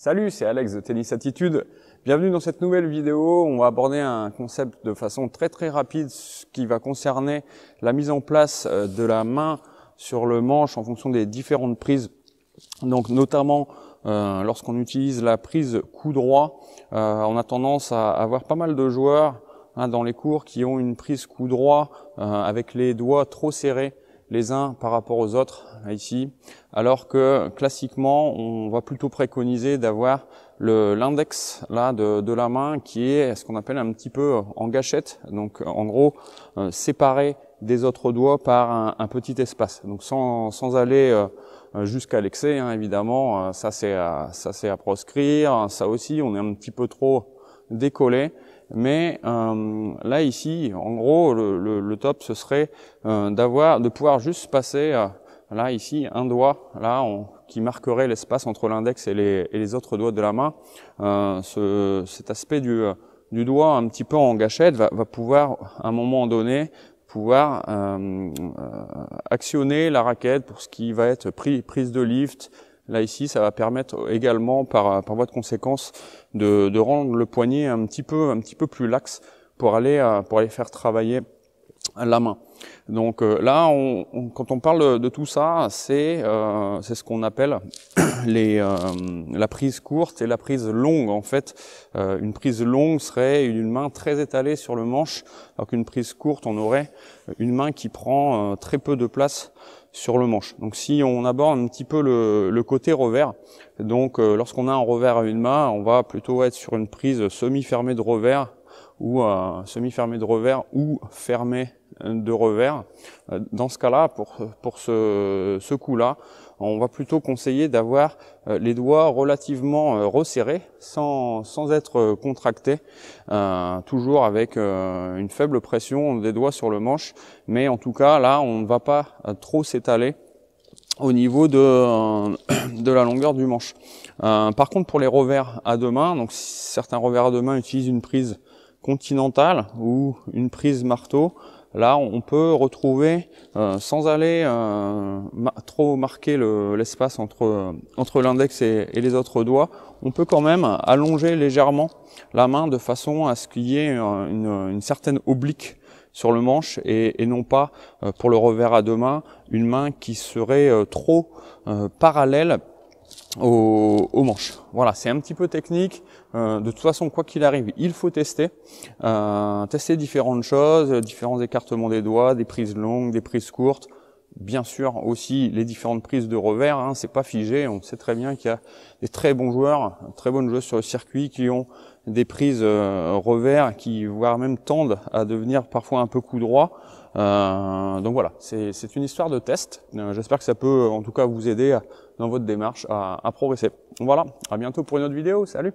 Salut, c'est Alex de Tennis Attitude. Bienvenue dans cette nouvelle vidéo. On va aborder un concept de façon très rapide qui va concerner la mise en place de la main sur le manche en fonction des différentes prises. Donc notamment lorsqu'on utilise la prise coup droit, on a tendance à avoir pas mal de joueurs dans les cours qui ont une prise coup droit avec les doigts trop serrés les uns par rapport aux autres ici, alors que classiquement on va plutôt préconiser d'avoir l'index là de la main qui est ce qu'on appelle un petit peu en gâchette, donc en gros séparé des autres doigts par un petit espace, donc sans aller jusqu'à l'excès évidemment, ça c'est à proscrire, ça aussi on est un petit peu trop décollé. Mais là ici, en gros, le top ce serait de pouvoir juste passer là ici un doigt là qui marquerait l'espace entre l'index et les autres doigts de la main. Cet aspect du doigt un petit peu en gâchette va pouvoir à un moment donné actionner la raquette pour ce qui va être prise de lift. Là ici, ça va permettre également par voie de conséquence de rendre le poignet un petit peu plus laxe pour aller faire travailler la main. Donc là, quand on parle de tout ça, c'est ce qu'on appelle la prise courte et la prise longue. En fait, une prise longue serait une main très étalée sur le manche, alors qu'une prise courte, on aurait une main qui prend très peu de place sur le manche. Donc si on aborde un petit peu le côté revers, donc lorsqu'on a un revers à une main, on va plutôt être sur une prise semi-fermée de revers ou fermée de revers. Dans ce cas-là, pour ce coup-là, on va plutôt conseiller d'avoir les doigts relativement resserrés, sans être contractés, toujours avec une faible pression des doigts sur le manche, mais en tout cas là on ne va pas trop s'étaler au niveau de la longueur du manche. Par contre pour les revers à deux mains, donc certains revers à deux mains utilisent une prise continentale ou une prise marteau. Là, on peut retrouver, sans aller trop marquer l'espace entre l'index et les autres doigts, on peut quand même allonger légèrement la main de façon à ce qu'il y ait une certaine oblique sur le manche et non pas, pour le revers à deux mains, une main qui serait trop parallèle au manche. Voilà, c'est un petit peu technique. De toute façon, quoi qu'il arrive, il faut tester différentes choses, différents écartements des doigts, des prises longues, des prises courtes. Bien sûr aussi les différentes prises de revers, c'est pas figé. On sait très bien qu'il y a des très bons joueurs, très bonnes joueuses sur le circuit qui ont des prises revers qui voire même tendent à devenir parfois un peu coup droit. Donc voilà, c'est une histoire de test. J'espère que ça peut en tout cas vous aider dans votre démarche à progresser. Voilà, à bientôt pour une autre vidéo. Salut!